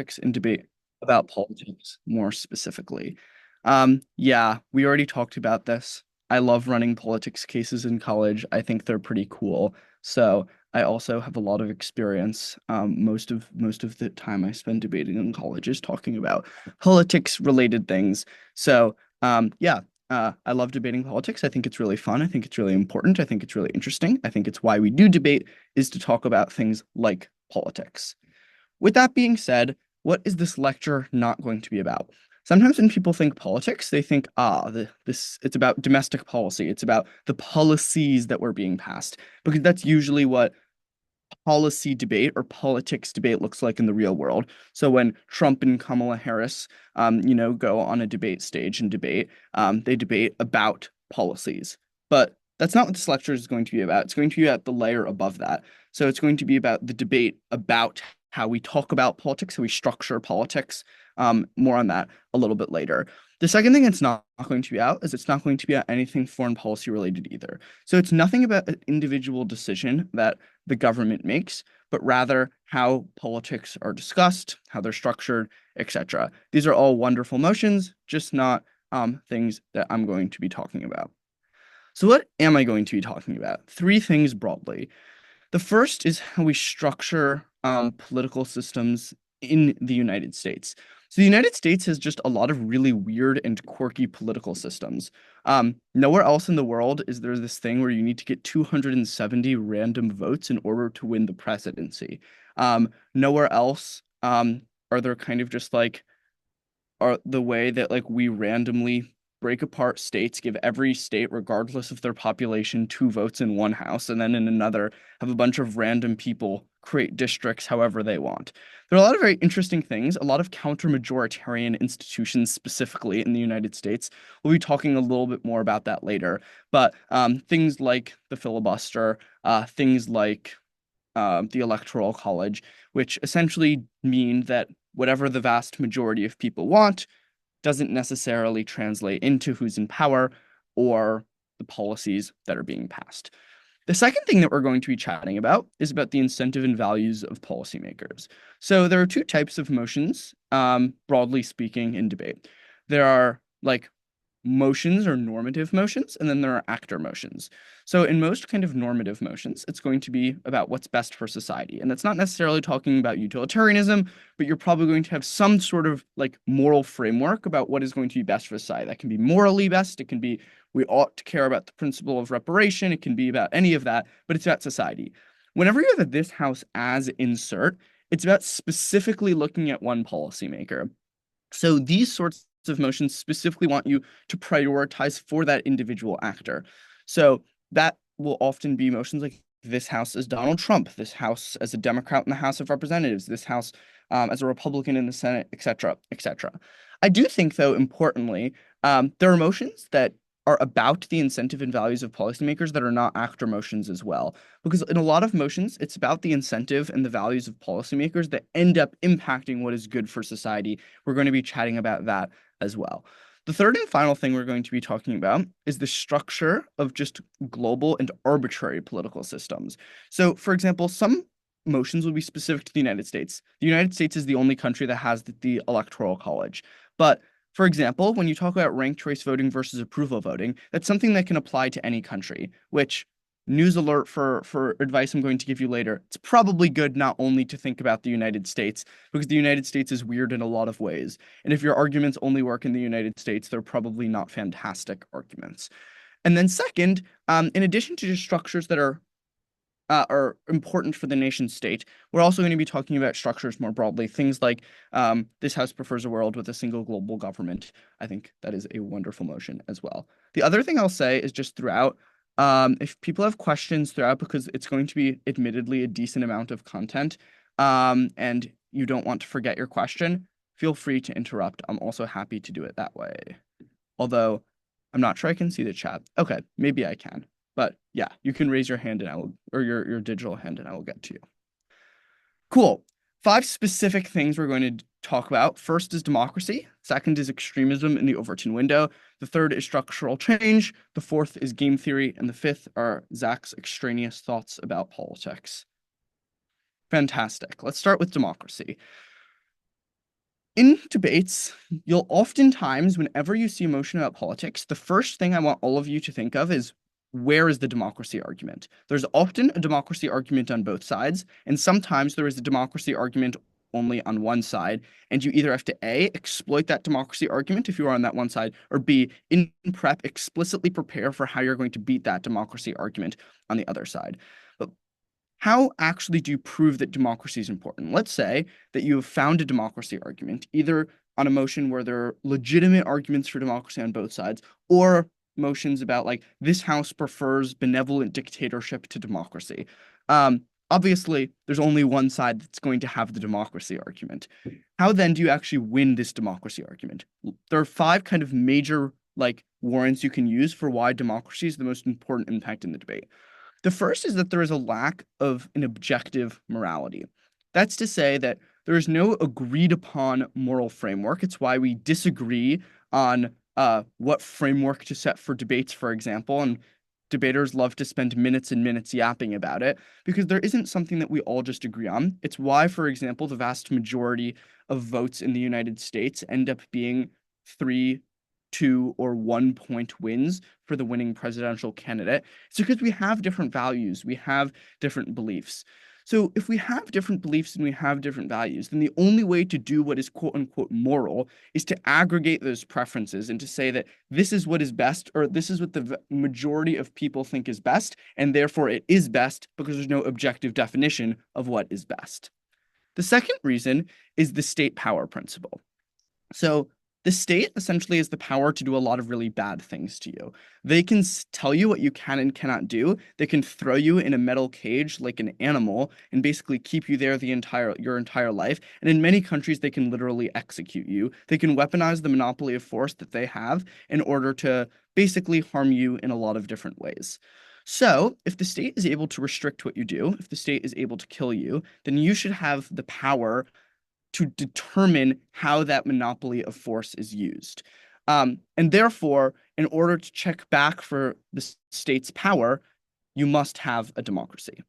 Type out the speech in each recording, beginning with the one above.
politics and debate about politics more specifically. Yeah, we already talked about this. I love running politics cases in college. I think they're pretty cool. So I also have a lot of experience. Most of the time I spend debating in college is talking about politics related things. So yeah, I love debating politics. I think it's really fun. I think it's really important. I think it's really interesting. I think it's why we do debate is to talk about things like politics. With that being said, what is this lecture not going to be about? Sometimes when people think politics, they think, this it's about domestic policy. It's about the policies that were being passed, because that's usually what policy debate or politics debate looks like in the real world. So when Trump and Kamala Harris, go on a debate stage and debate, they debate about policies. But that's not what this lecture is going to be about. It's going to be at the layer above that. So it's going to be about the debate about how we talk about politics, how we structure politics. More on that a little bit later. The second thing it's not going to be out is it's not going to be about anything foreign policy related either. So it's nothing about an individual decision that the government makes, but rather how politics are discussed, how they're structured, etc. These are all wonderful motions, just not things that I'm going to be talking about. So what am I going to be talking about? Three things broadly. The first is how we structure political systems in the United States. So the United States has just a lot of really weird and quirky political systems. Nowhere else in the world is there this thing where you need to get 270 random votes in order to win the presidency. Nowhere else are there kind of just like are the way that like we randomly break apart states, give every state, regardless of their population, two votes in one house, and then in another have a bunch of random people create districts however they want. There are a lot of very interesting things, a lot of counter-majoritarian institutions specifically in the United States. We'll be talking a little bit more about that later. But things like the filibuster, things like the Electoral College, which essentially mean that whatever the vast majority of people want doesn't necessarily translate into who's in power or the policies that are being passed. The second thing that we're going to be chatting about is about the incentive and values of policymakers. So there are two types of motions, broadly speaking, in debate. There are like motions or normative motions, and then there are actor motions. So in most kind of normative motions, it's going to be about what's best for society. And that's not necessarily talking about utilitarianism, but you're probably going to have some sort of like moral framework about what is going to be best for society. That can be morally best, it can be we ought to care about the principle of reparation, it can be about any of that, but it's about society. Whenever you have a this house as insert, it's about specifically looking at one policymaker. So these sorts of motions specifically want you to prioritize for that individual actor. So that will often be motions like this house as Donald Trump, this house as a Democrat in the House of Representatives, this house as a Republican in the Senate, etc., etc. I do think, though, importantly, there are motions that are about the incentive and values of policymakers that are not actor motions as well. Because in a lot of motions, it's about the incentive and the values of policymakers that end up impacting what is good for society. We're going to be chatting about that as well. The third and final thing we're going to be talking about is the structure of just global and arbitrary political systems. So, for example, some motions will be specific to the United States. The United States is the only country that has the Electoral College. But for example, when you talk about ranked choice voting versus approval voting, that's something that can apply to any country, which news alert for advice I'm going to give you later. It's probably good not only to think about the United States, because the United States is weird in a lot of ways. And if your arguments only work in the United States, they're probably not fantastic arguments. And then second, in addition to just structures that are important for the nation state. We're also going to be talking about structures more broadly, things like this House prefers a world with a single global government. I think that is a wonderful motion as well. The other thing I'll say is just throughout, if people have questions throughout, because it's going to be admittedly a decent amount of content, and you don't want to forget your question, feel free to interrupt. I'm also happy to do it that way. Although I'm not sure I can see the chat. Okay, maybe I can. But yeah, you can raise your hand and I will, or your digital hand and I will get to you. Cool. 5 specific things we're going to talk about. First is democracy. Second is extremism in the Overton window. The third is structural change. The fourth is game theory. And the fifth are Zach's extraneous thoughts about politics. Fantastic. Let's start with democracy. In debates, you'll oftentimes, whenever you see a motion about politics, the first thing I want all of you to think of is where is the democracy argument? There's often a democracy argument on both sides, and sometimes there is a democracy argument only on one side, and you either have to A, exploit that democracy argument if you are on that one side, or B, in prep, explicitly prepare for how you're going to beat that democracy argument on the other side. But how actually do you prove that democracy is important? Let's say that you have found a democracy argument, either on a motion where there are legitimate arguments for democracy on both sides, or motions about like this house prefers benevolent dictatorship to democracy. Um, Obviously, there's only one side that's going to have the democracy argument. How then do you actually win this democracy argument? There are five kind of major like warrants you can use for why democracy is the most important impact in the debate. The first is that there is a lack of an objective morality. That's to say that there is no agreed upon moral framework. It's why we disagree on what framework to set for debates, for example, and debaters love to spend minutes and minutes yapping about it because there isn't something that we all just agree on. It's why, for example, the vast majority of votes in the United States end up being 3, 2, or 1 point wins for the winning presidential candidate. It's because we have different values, we have different beliefs. So if we have different beliefs and we have different values, then the only way to do what is quote unquote moral is to aggregate those preferences and to say that this is what is best, or this is what the majority of people think is best, and therefore it is best because there's no objective definition of what is best. The second reason is the state power principle. So the state essentially has the power to do a lot of really bad things to you. They can tell you what you can and cannot do. They can throw you in a metal cage like an animal and basically keep you there your entire life. And in many countries, they can literally execute you. They can weaponize the monopoly of force that they have in order to basically harm you in a lot of different ways. So, if the state is able to restrict what you do, if the state is able to kill you, then you should have the power to determine how that monopoly of force is used. And therefore, in order to check back for the state's power, you must have a democracy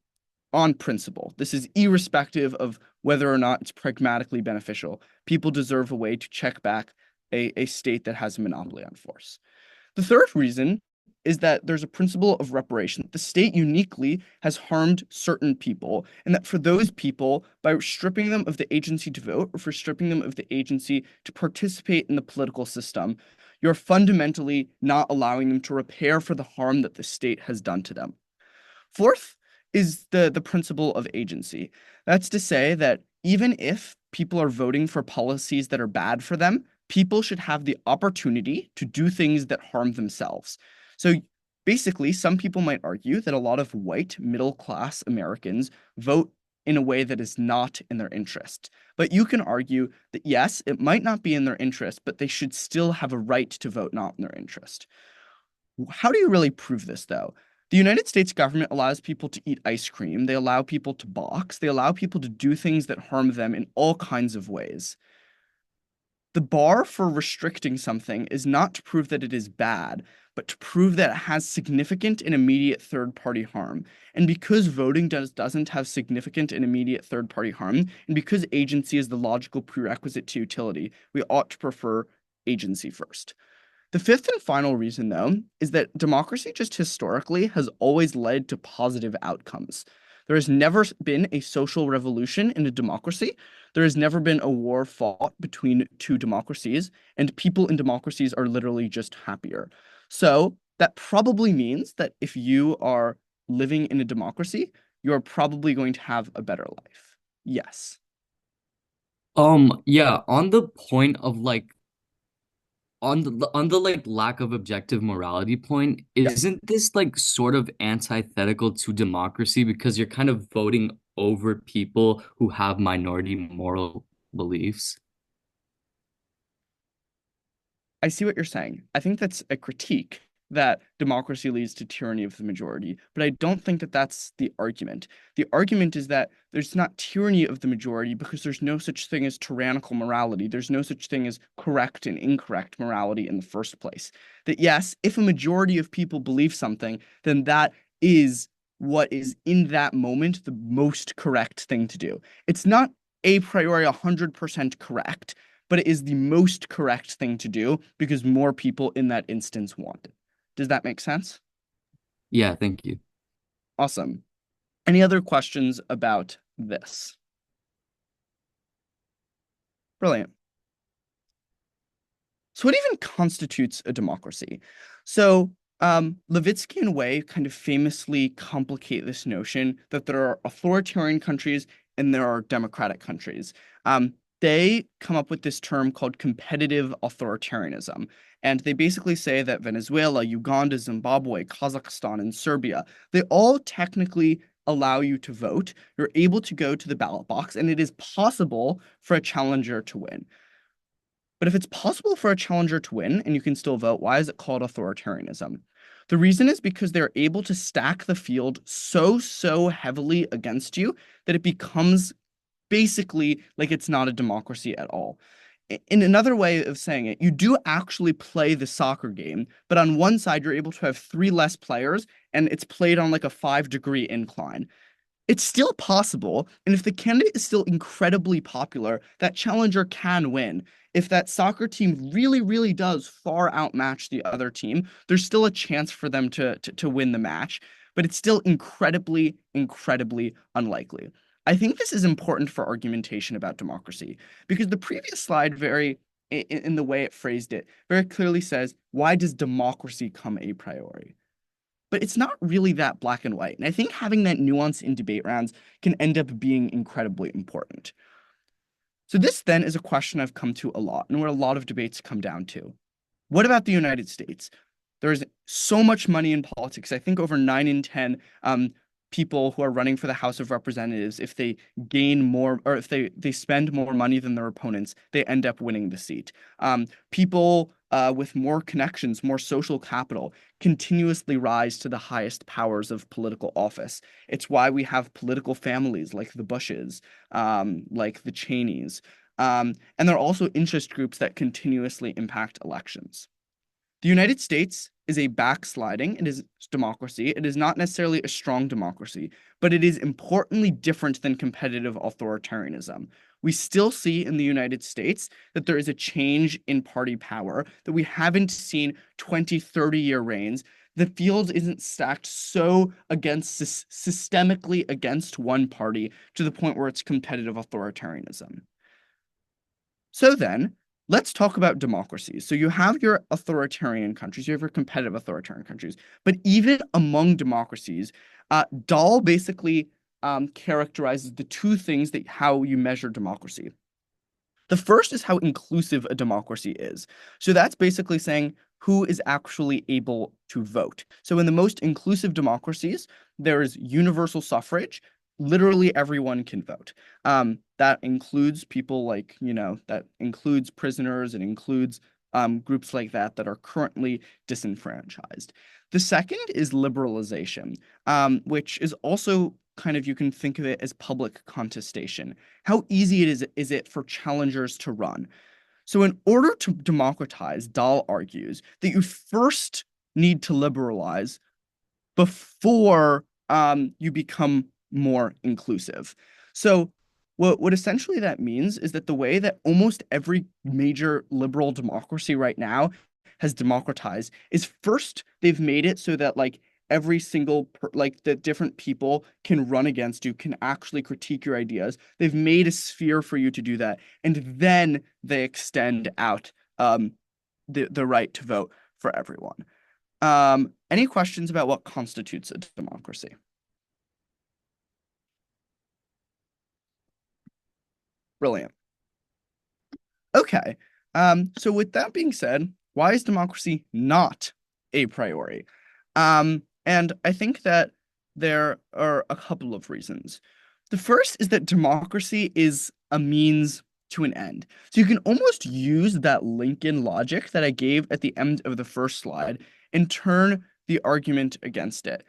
on principle. This is irrespective of whether or not it's pragmatically beneficial. People deserve a way to check back a state that has a monopoly on force. The third reason is that there's a principle of reparation. The state uniquely has harmed certain people, and that for those people, by stripping them of the agency to vote or for stripping them of the agency to participate in the political system, you're fundamentally not allowing them to repair for the harm that the state has done to them. Fourth is the principle of agency. That's to say that even if people are voting for policies that are bad for them, people should have the opportunity to do things that harm themselves. So basically, some people might argue that a lot of white middle class Americans vote in a way that is not in their interest. But you can argue that yes, it might not be in their interest, but they should still have a right to vote not in their interest. How do you really prove this, though? The United States government allows people to eat ice cream. They allow people to box. They allow people to do things that harm them in all kinds of ways. The bar for restricting something is not to prove that it is bad, but to prove that it has significant and immediate third-party harm. And because voting doesn't have significant and immediate third-party harm, and because agency is the logical prerequisite to utility, we ought to prefer agency first. The fifth and final reason, though, is that democracy just historically has always led to positive outcomes. There has never been a social revolution in a democracy. There has never been a war fought between two democracies, and people in democracies are literally just happier. So that probably means that if you are living in a democracy, you're probably going to have a better life. Yes. Yeah, on the point of like on the like lack of objective morality point, Yeah. isn't this like sort of antithetical to democracy because you're kind of voting over people who have minority moral beliefs? I see what you're saying. I think that's a critique that democracy leads to tyranny of the majority, but I don't think that that's the argument. The argument is that there's not tyranny of the majority because there's no such thing as tyrannical morality. There's no such thing as correct and incorrect morality in the first place. That yes, if a majority of people believe something, then that is what is in that moment the most correct thing to do. It's not a priori 100% correct but it is the most correct thing to do because more people in that instance want it. Does that make sense? Yeah, thank you. Awesome. Any other questions about this? Brilliant. So what even constitutes a democracy? So Levitsky and Way kind of famously complicate this notion that there are authoritarian countries and there are democratic countries. They come up with this term called competitive authoritarianism. And they basically say that Venezuela, Uganda, Zimbabwe, Kazakhstan, and Serbia, they all technically allow you to vote. You're able to go to the ballot box, and it is possible for a challenger to win. But if it's possible for a challenger to win and you can still vote, why is it called authoritarianism? The reason is because they're able to stack the field so heavily against you that it becomes basically like it's not a democracy at all. In another way of saying it, you do actually play the soccer game, but on one side, you're able to have three less players and it's played on like a 5-degree incline. It's still possible, and if the candidate is still incredibly popular, that challenger can win. If that soccer team really does far outmatch the other team, there's still a chance for them to win the match, but it's still incredibly unlikely. I think this is important for argumentation about democracy because the previous slide in the way it phrased it, very clearly says, why does democracy come a priori? But it's not really that black and white. And I think having that nuance in debate rounds can end up being incredibly important. So this then is a question I've come to a lot and where a lot of debates come down to. What about the United States? There's so much money in politics. I think over 9 in 10 people who are running for the House of Representatives, if they gain more or if they spend more money than their opponents, they end up winning the seat. People with more connections, more social capital, continuously rise to the highest powers of political office. It's why we have political families like the Bushes, like the Cheneys. And there are also interest groups that continuously impact elections. The United States is a backsliding. It is democracy. It is not necessarily a strong democracy, but it is importantly different than competitive authoritarianism. We still see in the United States that there is a change in party power, that we haven't seen 20, 30-year reigns. The field isn't stacked so against systemically against one party to the point where it's competitive authoritarianism. So then, let's talk about democracies. So you have your authoritarian countries, you have your competitive authoritarian countries, but even among democracies, Dahl basically characterizes the two things that how you measure democracy. The first is how inclusive a democracy is. So that's basically saying who is actually able to vote. So in the most inclusive democracies, there is universal suffrage. Literally everyone can vote. That includes people like, that includes prisoners, it includes groups like that that are currently disenfranchised. The second is liberalization, which is also kind of, you can think of it as public contestation. How easy is it for challengers to run? So in order to democratize, Dahl argues that you first need to liberalize before you become more inclusive. So what essentially that means is that the way that almost every major liberal democracy right now has democratized is first they've made it so that like every single like the different people can run against you, can actually critique your ideas. They've made a sphere for you to do that, and then they extend out the right to vote for everyone. Any questions about what constitutes a democracy? Brilliant. Okay. So with that being said, why is democracy not a priority? And I think that there are a couple of reasons. The first is that democracy is a means to an end. So you can almost use that Lincoln logic that I gave at the end of the first slide and turn the argument against it.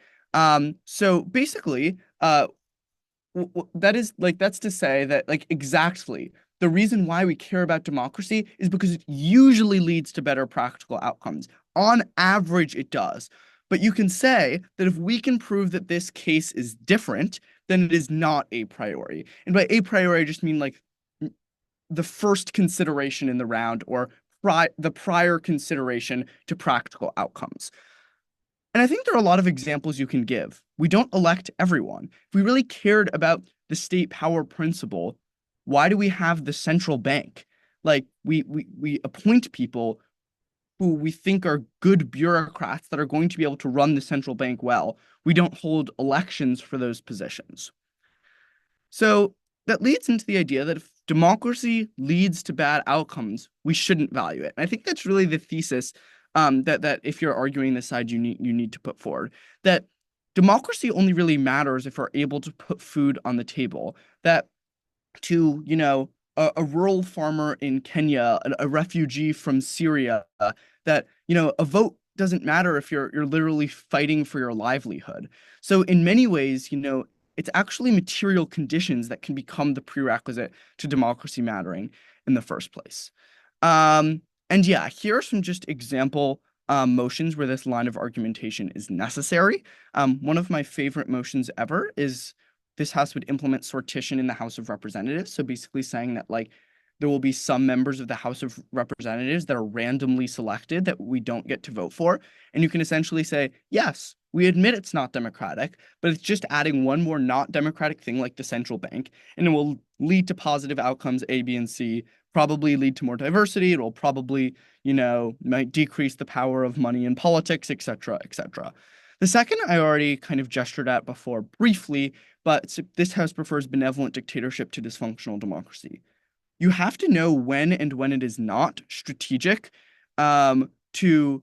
So basically, that is like that's to say that like exactly the reason why we care about democracy is because it usually leads to better practical outcomes. On average, it does. But you can say that if we can prove that this case is different, then it is not a priority. And by a priori, I just mean like the first consideration in the round or the prior consideration to practical outcomes. And I think there are a lot of examples you can give. We don't elect everyone. If we really cared about the state power principle, why do we have the central bank? Like we appoint people who we think are good bureaucrats that are going to be able to run the central bank well. We don't hold elections for those positions. So that leads into the idea that if democracy leads to bad outcomes, we shouldn't value it. And I think that's really the thesis that if you're arguing this side, you need to put forward. That democracy only really matters if we're able to put food on the table. That to, a rural farmer in Kenya, a refugee from Syria, that, a vote doesn't matter if you're literally fighting for your livelihood. So in many ways, it's actually material conditions that can become the prerequisite to democracy mattering in the first place. Um, and yeah, here are some just example motions where this line of argumentation is necessary. One of my favorite motions ever is this House would implement sortition in the House of Representatives. So basically saying that like there will be some members of the House of Representatives that are randomly selected that we don't get to vote for. And you can essentially say, yes, we admit it's not democratic, but it's just adding one more not democratic thing like the central bank, and it will lead to positive outcomes A, B, and C, probably lead to more diversity. It will probably, might decrease the power of money in politics, et cetera, et cetera. The second I already kind of gestured at before briefly, but this House prefers benevolent dictatorship to dysfunctional democracy. You have to know when and when it is not strategic to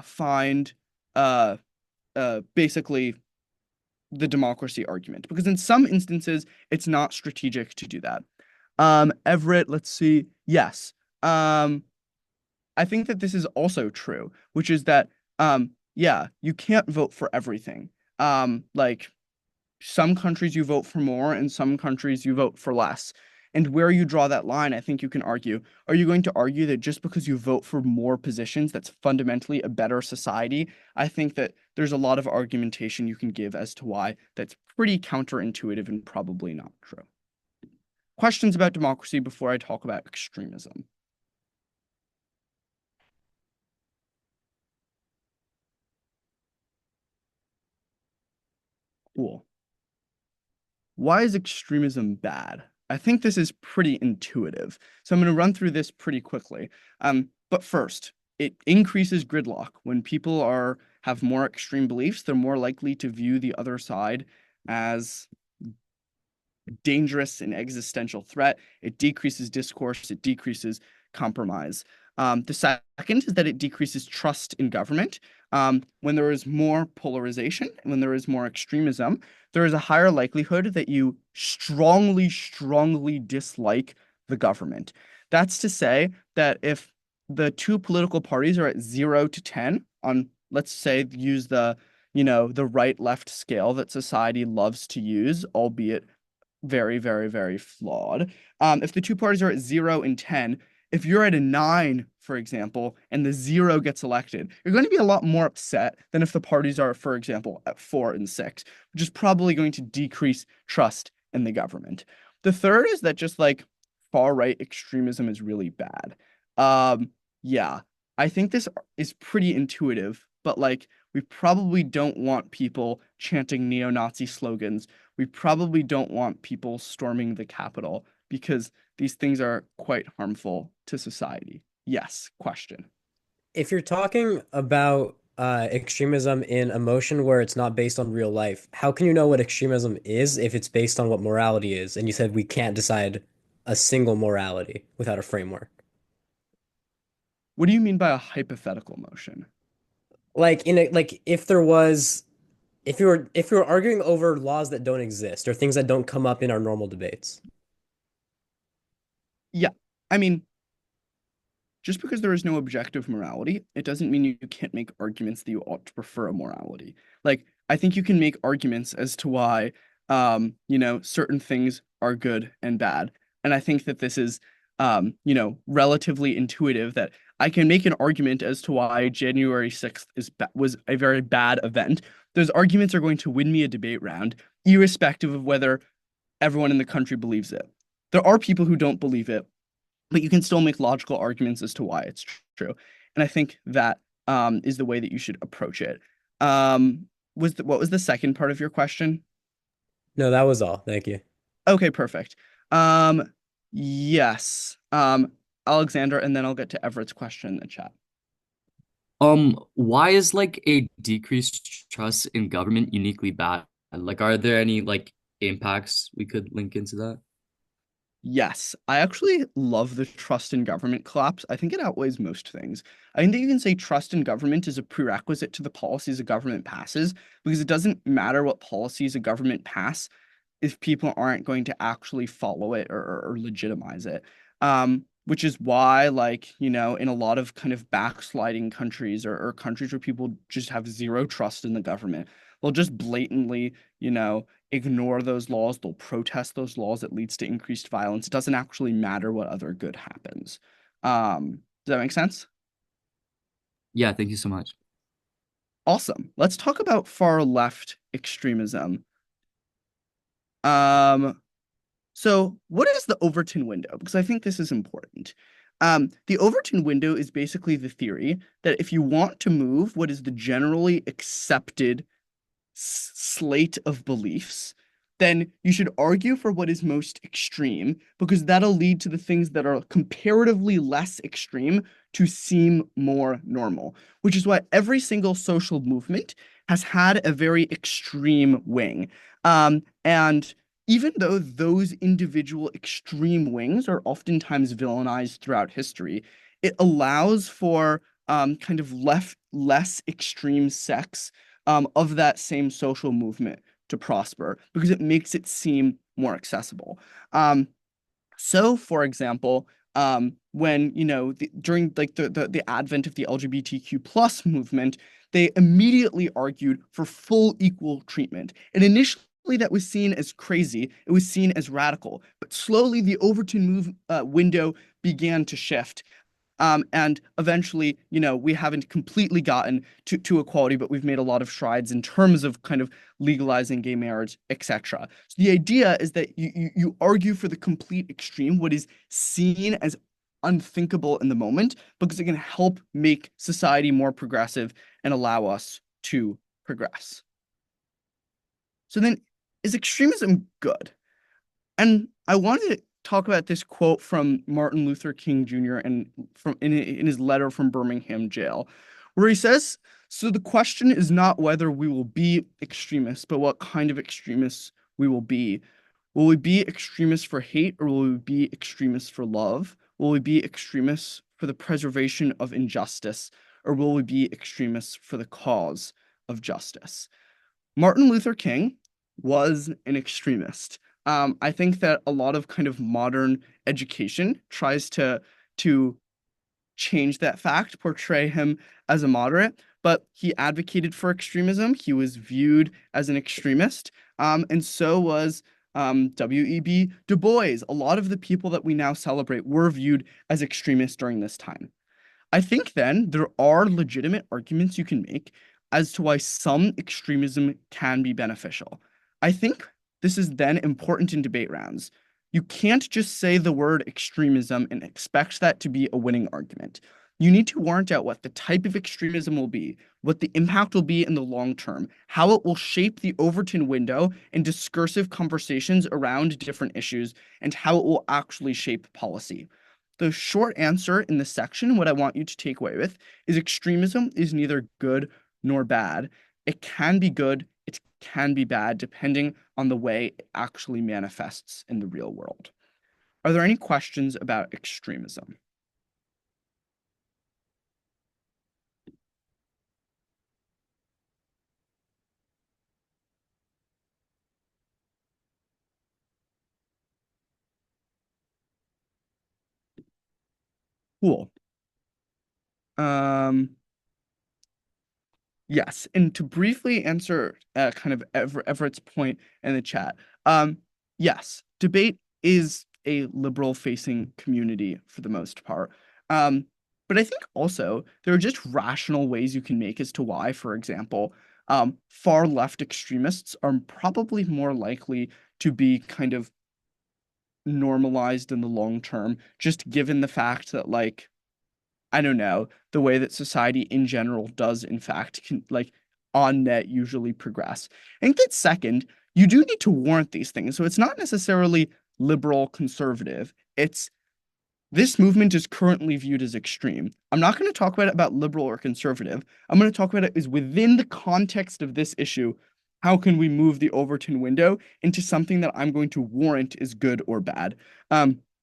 find basically the democracy argument, because in some instances it's not strategic to do that. Everett, let's see. Yes. I think that this is also true, which is that yeah, you can't vote for everything. Like some countries you vote for more and some countries you vote for less. And where you draw that line, I think you can argue. Are you going to argue that just because you vote for more positions, that's fundamentally a better society? I think that there's a lot of argumentation you can give as to why that's pretty counterintuitive and probably not true. Questions about democracy before I talk about extremism? Cool. Why is extremism bad? I think this is pretty intuitive. So I'm going to run through this pretty quickly. But first, it increases gridlock. When people have more extreme beliefs, they're more likely to view the other side as dangerous and existential threat. It decreases discourse. It decreases compromise. The second is that it decreases trust in government. When there is more polarization, when there is more extremism, there is a higher likelihood that you strongly, strongly dislike the government. That's to say that if the two political parties are at 0 to 10 on, let's say, use the right-left scale that society loves to use, albeit very, very, very flawed. If the two parties are at 0 and 10, if you're at a 9, for example, and the 0 gets elected, you're going to be a lot more upset than if the parties are, for example, at 4 and 6, which is probably going to decrease trust in the government. The third is that just like far right extremism is really bad. Yeah, I think this is pretty intuitive, but like we probably don't want people chanting neo-Nazi slogans. We probably don't want people storming the Capitol because these things are quite harmful to society. Yes, question. If you're talking about extremism in emotion where it's not based on real life, how can you know what extremism is if it's based on what morality is? And you said we can't decide a single morality without a framework. What do you mean by a hypothetical motion? Like if there was if you were arguing over laws that don't exist or things that don't come up in our normal debates. Yeah, I mean, just because there is no objective morality, it doesn't mean you can't make arguments that you ought to prefer a morality. Like, I think you can make arguments as to why, certain things are good and bad. And I think that this is, relatively intuitive that I can make an argument as to why January 6th was a very bad event. Those arguments are going to win me a debate round, irrespective of whether everyone in the country believes it. There are people who don't believe it. but you can still make logical arguments as to why it's true. And I think that is the way that you should approach it. What was the second part of your question? No, that was all. Thank you. Okay, perfect. Um, yes. Alexander, and then I'll get to Everett's question in the chat. Why is like a decreased trust in government uniquely bad? Like, are there any like impacts we could link into that? Yes, I actually love the trust in government collapse. I think it outweighs most things. I think that you can say trust in government is a prerequisite to the policies a government passes because it doesn't matter what policies a government pass if people aren't going to actually follow it or legitimize it. Which is why, like, in a lot of kind of backsliding countries or countries where people just have zero trust in the government, they'll just blatantly, ignore those laws. They'll protest those laws. It leads to increased violence. It doesn't actually matter what other good happens. Does that make sense? Yeah, thank you so much. Awesome. Let's talk about far left extremism. Um, So, what is the Overton window? Because I think this is important. The Overton window is basically the theory that if you want to move what is the generally accepted slate of beliefs, then you should argue for what is most extreme because that'll lead to the things that are comparatively less extreme to seem more normal, which is why every single social movement has had a very extreme wing. And even though those individual extreme wings are oftentimes villainized throughout history, it allows for kind of less extreme sects of that same social movement to prosper because it makes it seem more accessible. So, for example, when during like the advent of the LGBTQ plus movement, they immediately argued for full equal treatment. And initially, that was seen as crazy. It was seen as radical. But slowly, the Overton window began to shift. And eventually, we haven't completely gotten to equality, but we've made a lot of strides in terms of kind of legalizing gay marriage, etc. So the idea is that you argue for the complete extreme, what is seen as unthinkable in the moment, because it can help make society more progressive and allow us to progress. So then, is extremism good? And I wanted to talk about this quote from Martin Luther King Jr. and from in his letter from Birmingham jail, where he says, "So the question is not whether we will be extremists, but what kind of extremists we will be. Will we be extremists for hate, or will we be extremists for love? Will we be extremists for the preservation of injustice, or will we be extremists for the cause of justice?" Martin Luther King was an extremist. I think that a lot of kind of modern education tries to change that fact, portray him as a moderate, but he advocated for extremism. He was viewed as an extremist, and so was W.E.B. Du Bois. A lot of the people that we now celebrate were viewed as extremists during this time. I think then there are legitimate arguments you can make as to why some extremism can be beneficial. I think this is then important in debate rounds. You can't just say the word extremism and expect that to be a winning argument. You need to warrant out what the type of extremism will be, what the impact will be in the long term, how it will shape the Overton window and discursive conversations around different issues, and how it will actually shape policy. The short answer in this section, what I want you to take away with, is extremism is neither good nor bad. It can be good, it can be bad, depending on the way it actually manifests in the real world. Are there any questions about extremism? Cool. Um, Yes, and to briefly answer kind of Everett's point in the chat, yes, debate is a liberal-facing community for the most part. Um, but I think also there are just rational ways you can make as to why, for example, far left extremists are probably more likely to be kind of normalized in the long term, just given the fact that, like, I don't know, the way that society in general does, in fact, can, like, on net usually progress. I think that second, you do need to warrant these things. So it's not necessarily liberal conservative. It's this movement is currently viewed as extreme. I'm not going to talk about liberal or conservative. I'm going to talk about it is within the context of this issue. How can we move the Overton window into something that I'm going to warrant is good or bad?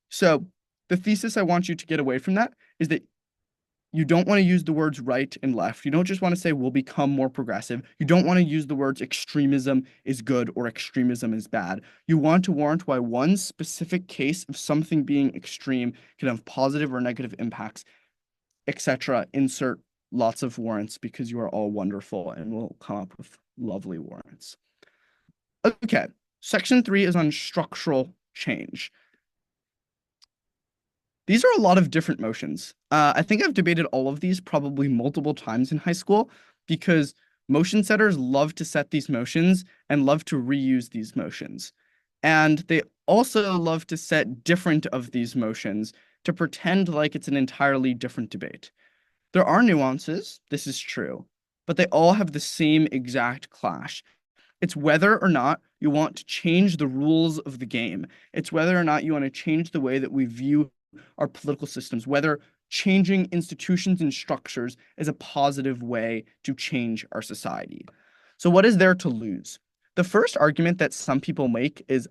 So the thesis I want you to get away from that is that you don't want to use the words right and left. You don't just want to say we'll become more progressive. You don't want to use the words extremism is good or extremism is bad. You want to warrant why one specific case of something being extreme can have positive or negative impacts, etc. Insert lots of warrants because you are all wonderful and will come up with lovely warrants. Okay, section 3 is on structural change. These are a lot of different motions. I think I've debated all of these probably multiple times in high school because motion setters love to set these motions and love to reuse these motions. And they also love to set different of these motions to pretend like it's an entirely different debate. There are nuances, this is true, but they all have the same exact clash. It's whether or not you want to change the rules of the game. It's whether or not you want to change the way that we view our political systems, whether changing institutions and structures is a positive way to change our society. So what is there to lose? The first argument that some people make is,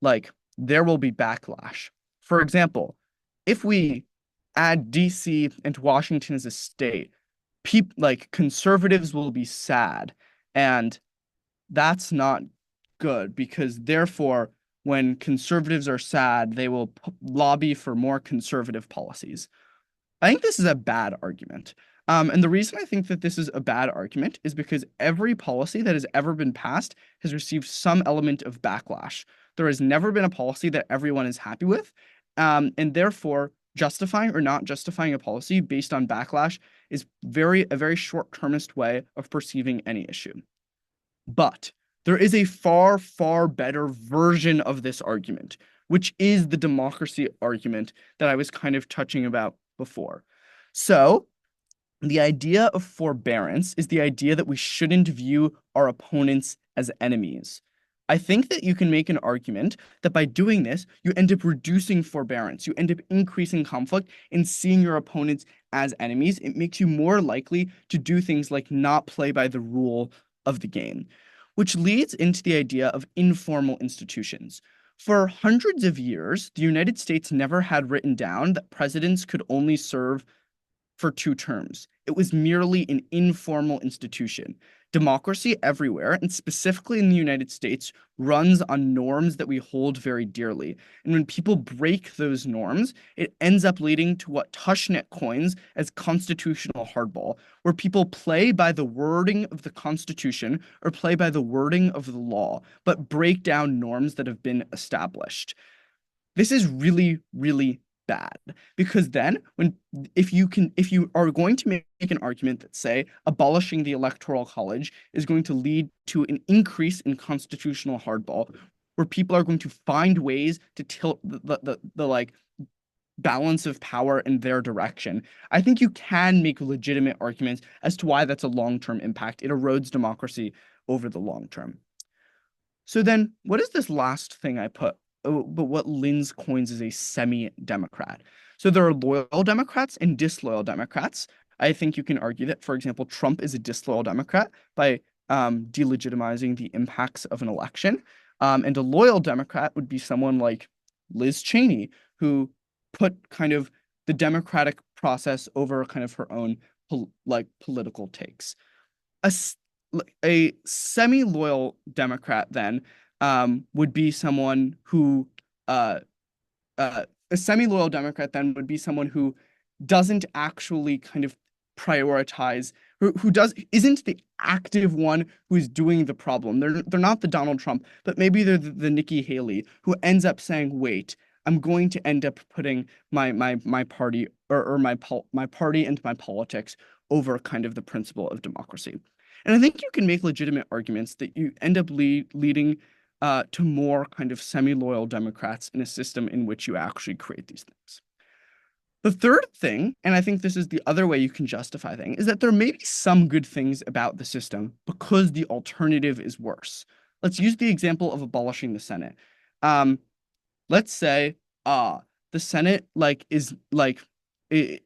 like, there will be backlash. For example, if we add DC and Washington as a state, like conservatives will be sad, and that's not good because therefore when conservatives are sad, they will lobby for more conservative policies. I think this is a bad argument. And the reason I think that this is a bad argument is because every policy that has ever been passed has received some element of backlash. There has never been a policy that everyone is happy with. And therefore, justifying or not justifying a policy based on backlash is a very short-termist way of perceiving any issue. But there is a far, far better version of this argument, which is the democracy argument that I was kind of touching about before. So, the idea of forbearance is the idea that we shouldn't view our opponents as enemies. I think that you can make an argument that by doing this, you end up reducing forbearance. You end up increasing conflict and seeing your opponents as enemies. It makes you more likely to do things like not play by the rule of the game, which leads into the idea of informal institutions. For hundreds of years, the United States never had written down that presidents could only serve for 2 terms. It was merely an informal institution. Democracy everywhere, and specifically in the United States, runs on norms that we hold very dearly. And when people break those norms, it ends up leading to what Tushnet coins as constitutional hardball, where people play by the wording of the Constitution or play by the wording of the law, but break down norms that have been established. This is really, really bad because then if you are going to make an argument that say abolishing the electoral college is going to lead to an increase in constitutional hardball where people are going to find ways to tilt the like balance of power in their direction, I think you can make legitimate arguments as to why that's a long-term impact. It erodes democracy over the long term. So then what is this last thing I put? But what Linz coins as a semi-democrat. So there are loyal Democrats and disloyal Democrats. I think you can argue that, for example, Trump is a disloyal Democrat by delegitimizing the impacts of an election. And a loyal Democrat would be someone like Liz Cheney, who put kind of the democratic process over kind of her own political takes. A semi-loyal Democrat then would be someone who a semi-loyal Democrat then would be someone who doesn't actually kind of prioritize who isn't the active one who's doing the problem. They're not the Donald Trump, but maybe they're the Nikki Haley who ends up saying, wait, I'm going to end up putting my party or my party and my politics over kind of the principle of democracy. And I think you can make legitimate arguments that you end up leading to more kind of semi-loyal Democrats in a system in which you actually create these things. The third thing, and I think this is the other way you can justify things, is that there may be some good things about the system because the alternative is worse. Let's use the example of abolishing the Senate. Um, let's say the Senate is it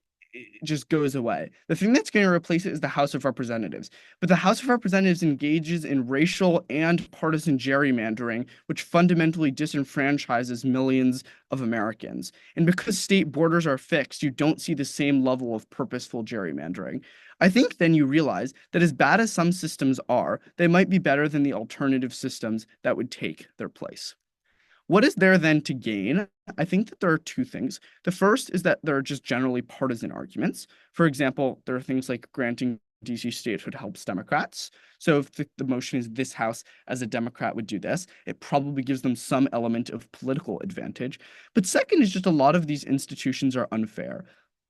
just goes away. The thing that's going to replace it is the House of Representatives. But the House of Representatives engages in racial and partisan gerrymandering, which fundamentally disenfranchises millions of Americans. And because state borders are fixed, you don't see the same level of purposeful gerrymandering. I think then you realize that as bad as some systems are, they might be better than the alternative systems that would take their place. What is there then to gain? I think that there are two things. The first is that there are just generally partisan arguments. For example, there are things like granting DC statehood helps Democrats. So if the motion is this House as a Democrat would do this, it probably gives them some element of political advantage. But second is just a lot of these institutions are unfair.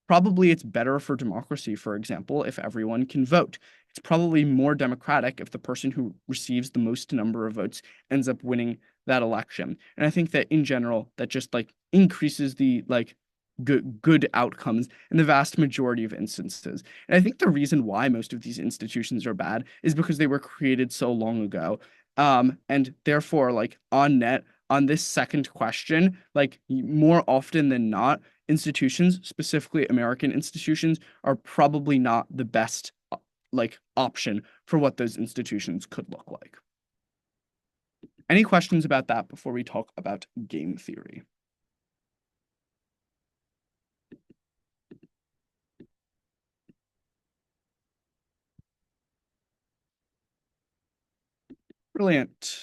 Probably it's better for democracy, for example, if everyone can vote. It's probably more democratic if the person who receives the most number of votes ends up winning that election. And I think that in general, that just increases the good outcomes in the vast majority of instances. And I think the reason why most of these institutions are bad is because they were created so long ago. And therefore, on net, on this second question, more often than not, institutions, specifically American institutions, are probably not the best option for what those institutions could look like. Any questions about that before we talk about game theory? Brilliant.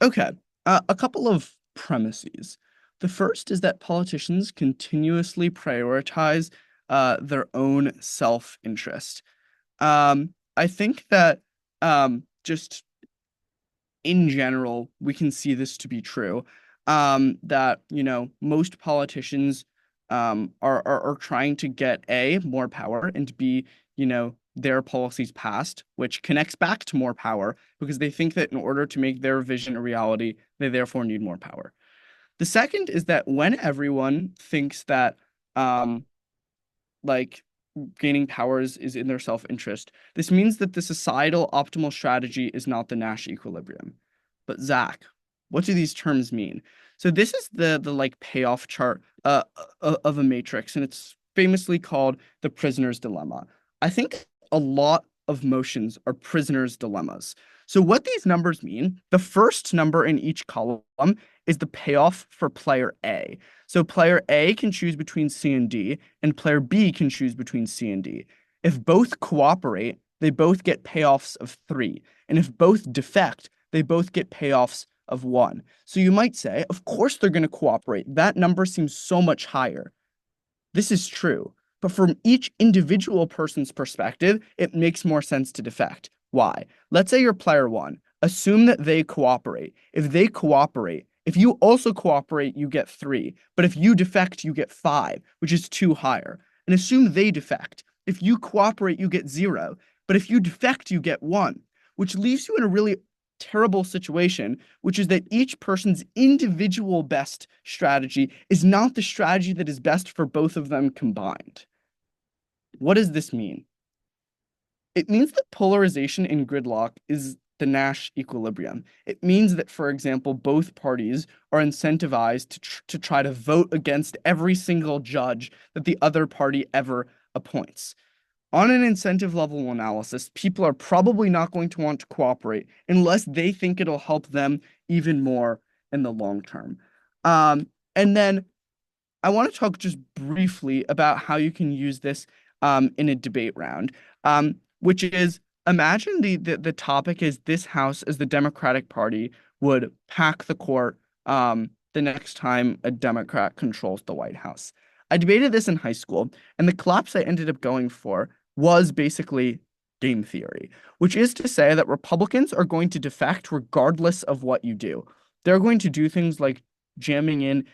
Okay, a couple of premises. The first is that politicians continuously prioritize their own self-interest. I think that just in general, we can see this to be true. That most politicians are trying to get A, more power, and B, their policies passed, which connects back to more power because they think that in order to make their vision a reality, they therefore need more power. The second is that when everyone thinks that like gaining powers is in their self-interest, this means that the societal optimal strategy is not the Nash equilibrium. But Zach, what do these terms mean? So this is the payoff chart of a matrix, and it's famously called the prisoner's dilemma. I think a lot of motions are prisoner's dilemmas. So what these numbers mean, the first number in each column is the payoff for player A. So player A can choose between C and D, and player B can choose between C and D. If both cooperate, they both get payoffs of 3. And if both defect, they both get payoffs of 1. So you might say, of course they're going to cooperate. That number seems so much higher. This is true. But from each individual person's perspective, it makes more sense to defect. Why? Let's say you're player 1. Assume that they cooperate. If they cooperate, if you also cooperate, you get 3. But if you defect, you get 5, which is 2 higher. And assume they defect. If you cooperate, you get 0. But if you defect, you get 1, which leaves you in a really terrible situation, which is that each person's individual best strategy is not the strategy that is best for both of them combined. What does this mean? It means that polarization in gridlock is the Nash equilibrium. It means that, for example, both parties are incentivized to try to vote against every single judge that the other party ever appoints. On an incentive level analysis, people are probably not going to want to cooperate unless they think it'll help them even more in the long term. And then I want to talk just briefly about how you can use this in a debate round, which is imagine the topic is this House as the Democratic Party would pack the court the next time a Democrat controls the White House. I debated this in high school, and the collapse I ended up going for was basically game theory, which is to say that Republicans are going to defect regardless of what you do. They're going to do things like jamming in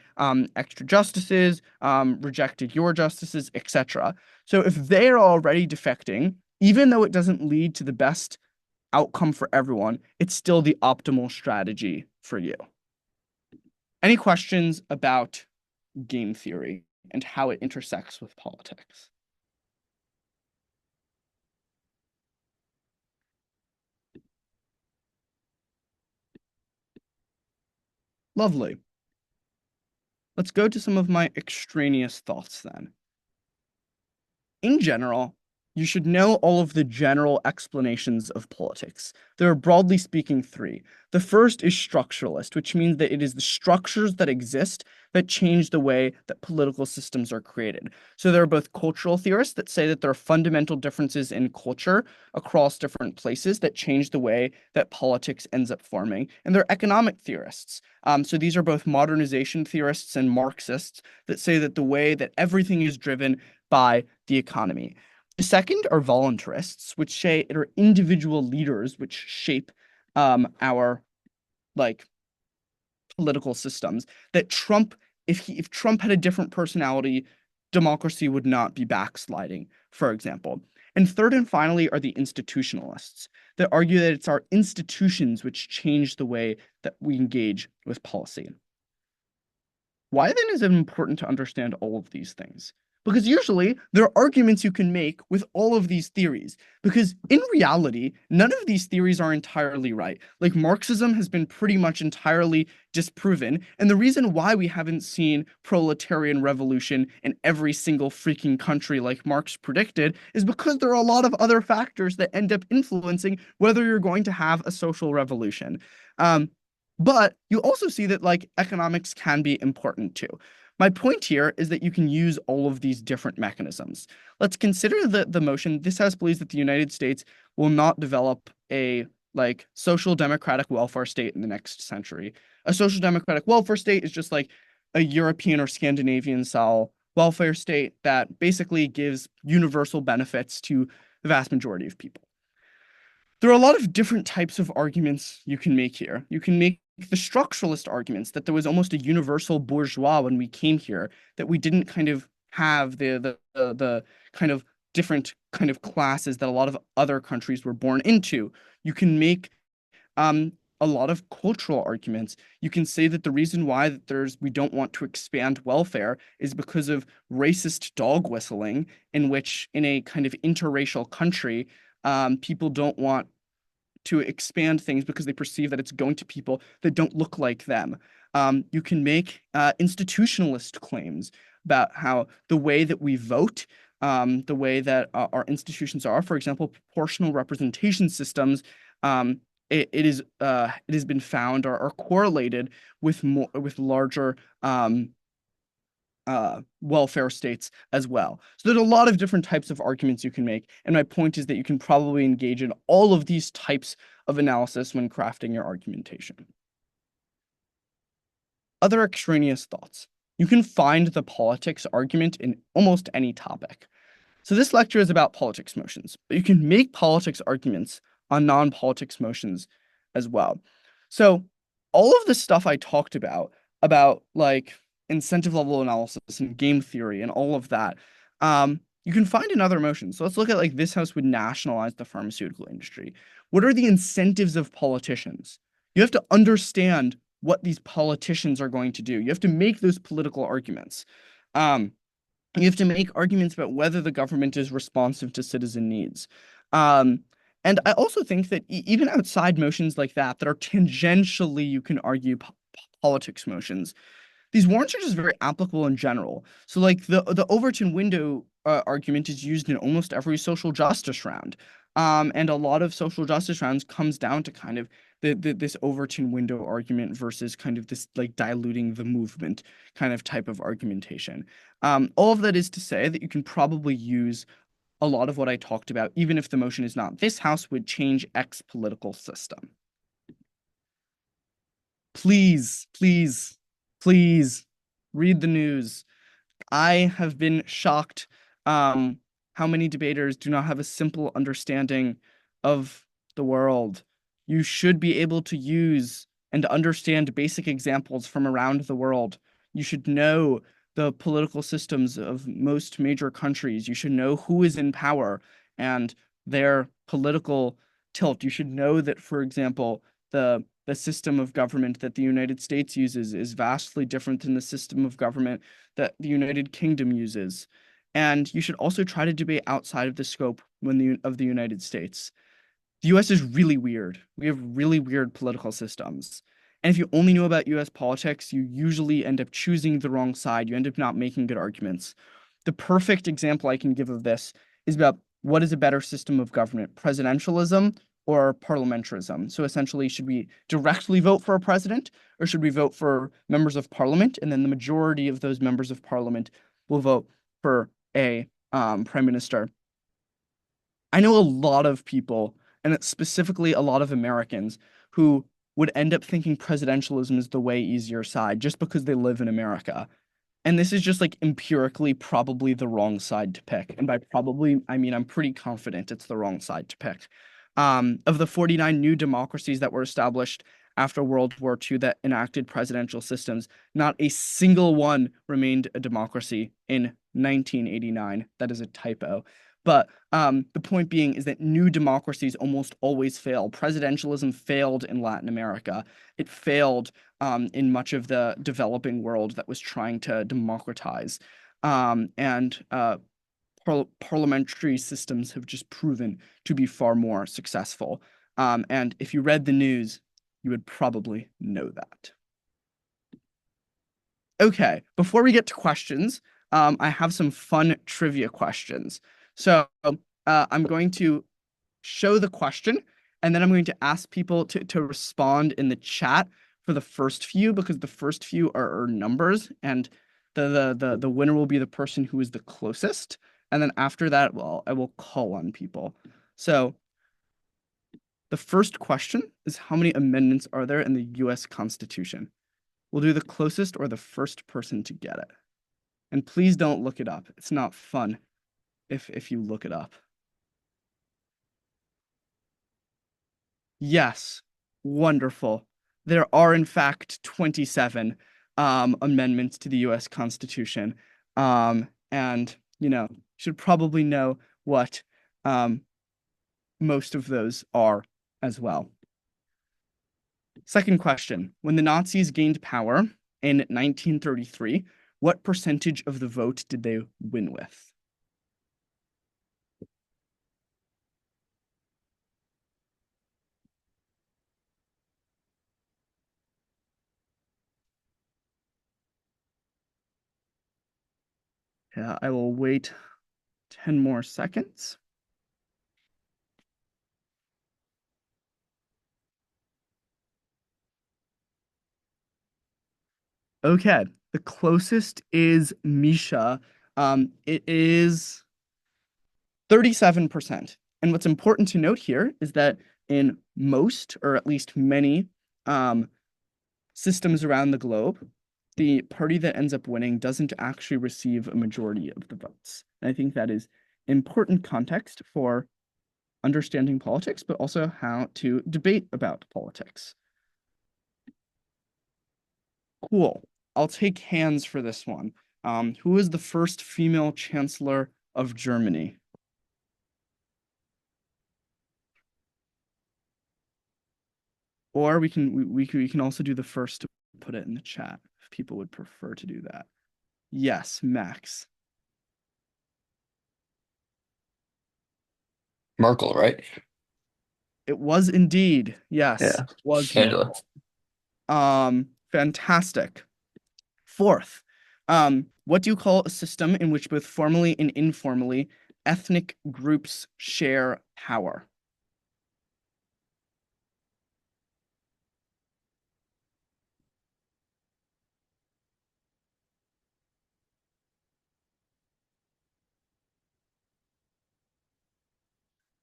extra justices, rejected your justices, etc. So if they are already defecting, even though it doesn't lead to the best outcome for everyone, it's still the optimal strategy for you. Any questions about game theory and how it intersects with politics? Lovely. Let's go to some of my extraneous thoughts then. In general, you should know all of the general explanations of politics. There are broadly speaking three. The first is structuralist, which means that it is the structures that exist that change the way that political systems are created. So there are both cultural theorists that say that there are fundamental differences in culture across different places that change the way that politics ends up forming. And there are economic theorists. So these are both modernization theorists and Marxists that say that the way that everything is driven by the economy. The second are voluntarists, which say it are individual leaders which shape our like political systems. That Trump, if Trump had a different personality, democracy would not be backsliding, for example. And third and finally are the institutionalists that argue that it's our institutions which change the way that we engage with policy. Why then is it important to understand all of these things? Because usually there are arguments you can make with all of these theories. Because in reality, none of these theories are entirely right. Like Marxism has been pretty much entirely disproven. And the reason why we haven't seen proletarian revolution in every single freaking country like Marx predicted is because there are a lot of other factors that end up influencing whether you're going to have a social revolution. But you also see that like economics can be important too. My point here is that you can use all of these different mechanisms. Let's consider the motion. This House believes that the United States will not develop a like social democratic welfare state in the next century. A social democratic welfare state is just like a European or Scandinavian style welfare state that basically gives universal benefits to the vast majority of people. There are a lot of different types of arguments you can make here. You can make the structuralist arguments that there was almost a universal bourgeois when we came here, that we didn't kind of have the kind of different kind of classes that a lot of other countries were born into. You can make a lot of cultural arguments. You can say that the reason why that we don't want to expand welfare is because of racist dog whistling, in which in a kind of interracial country, people don't want to expand things because they perceive that it's going to people that don't look like them. You can make institutionalist claims about how the way that we vote, the way that our institutions are, for example, proportional representation systems, it has been found are correlated with larger welfare states as well. So there's a lot of different types of arguments you can make. And my point is that you can probably engage in all of these types of analysis when crafting your argumentation. Other extraneous thoughts. You can find the politics argument in almost any topic. So this lecture is about politics motions, but you can make politics arguments on non-politics motions as well. So all of the stuff I talked about like incentive level analysis and game theory and all of that, you can find in other motions. So let's look at like this house would nationalize the pharmaceutical industry. What are the incentives of politicians? You have to understand what these politicians are going to do. You have to make those political arguments. You have to make arguments about whether the government is responsive to citizen needs. And I also think that even outside motions like that are tangentially, you can argue politics motions, these warrants are just very applicable in general. So like the Overton window argument is used in almost every social justice round. And a lot of social justice rounds comes down to kind of this Overton window argument versus kind of this like diluting the movement kind of type of argumentation. All of that is to say that you can probably use a lot of what I talked about, even if the motion is not this house would change X political system. Please, please, please read the news. I have been shocked how many debaters do not have a simple understanding of the world. You should be able to use and understand basic examples from around the world. You should know the political systems of most major countries. You should know who is in power and their political tilt. You should know that, for example, the system of government that the United States uses is vastly different than the system of government that the United Kingdom uses. And you should also try to debate outside of the scope of the United States. The US is really weird. We have really weird political systems. And if you only know about US politics, you usually end up choosing the wrong side. You end up not making good arguments. The perfect example I can give of this is about what is a better system of government, presidentialism or parliamentarism. So essentially, should we directly vote for a president or should we vote for members of parliament? And then the majority of those members of parliament will vote for a prime minister. I know a lot of people, and it's specifically a lot of Americans, who would end up thinking presidentialism is the way easier side just because they live in America. And this is just like empirically probably the wrong side to pick. And by probably, I mean I'm pretty confident it's the wrong side to pick. Of the 49 new democracies that were established after World War II that enacted presidential systems, not a single one remained a democracy in 1989. That is a typo. But the point being is that new democracies almost always fail. Presidentialism failed in Latin America. It failed in much of the developing world that was trying to democratize. And parliamentary systems have just proven to be far more successful. And if you read the news, you would probably know that. Okay, before we get to questions, I have some fun trivia questions. So I'm going to show the question, and then I'm going to ask people to respond in the chat for the first few, because the first few are numbers, and the winner will be the person who is the closest. And then after that, well, I will call on people. So the first question is, how many amendments are there in the US Constitution? We'll do the closest or the first person to get it. And please don't look it up. It's not fun if you look it up. Yes, wonderful. There are, in fact, 27 amendments to the US Constitution. And, you know, should probably know what most of those are as well. Second question. When the Nazis gained power in 1933, what percentage of the vote did they win with? Yeah, I will wait 10 more seconds. Okay, the closest is Misha. It is 37%. And what's important to note here is that in most, or at least many, systems around the globe, the party that ends up winning doesn't actually receive a majority of the votes. And I think that is important context for understanding politics, but also how to debate about politics. Cool. I'll take hands for this one. Who is the first female chancellor of Germany? Or we can also do the first to put it in the chat if people would prefer to do that. Yes, Max. Merkel, right? It was indeed. Yes, Yeah. it was Angela. Merkel. Fantastic. Fourth, what do you call a system in which both formally and informally ethnic groups share power?